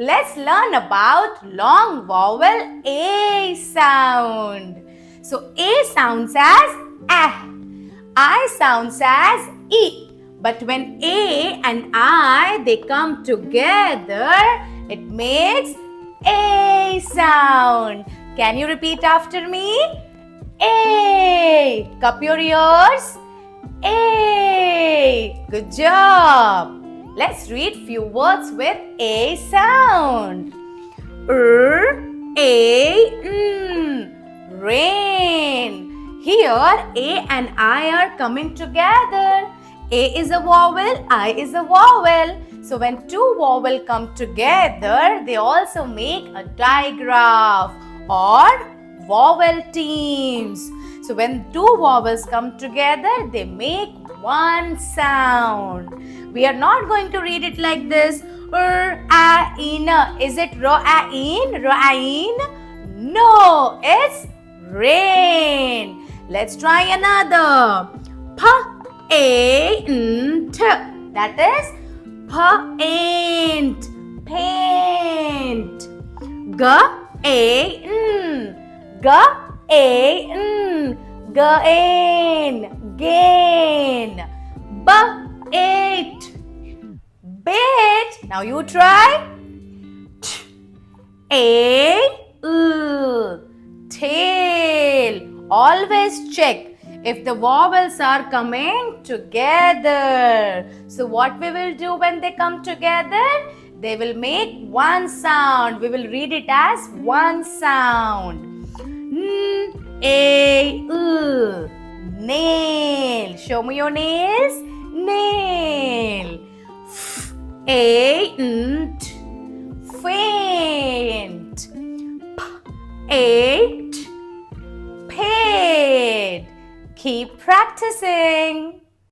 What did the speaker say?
Let's learn about long vowel A sound. So A sounds as I sounds as E. But when A and I, they come together, it makes A sound. Can you repeat after me? A. Cup your ears. A. Good job. Let's read few words with A sound. Rain. Here A and I are coming together. A is a vowel, I is a vowel. So when two vowels come together, they also make a digraph or vowel teams. So when two vowels come together, they make one sound. We are not going to read it like this. Is it Ra-in? No, it's rain. Let's try another. Pa-aint. That is paint. Paint. Ga-ain. Ga-ain. Gain. Gain. Ba-ate. Bait. Now you try. Tail. Always check if the vowels are coming together. So what we will do when they come together? They will make one sound. We will read it as one sound. Nail. Show me your nails. Nail. Faint. Faint. Paid. Paid. Keep practicing.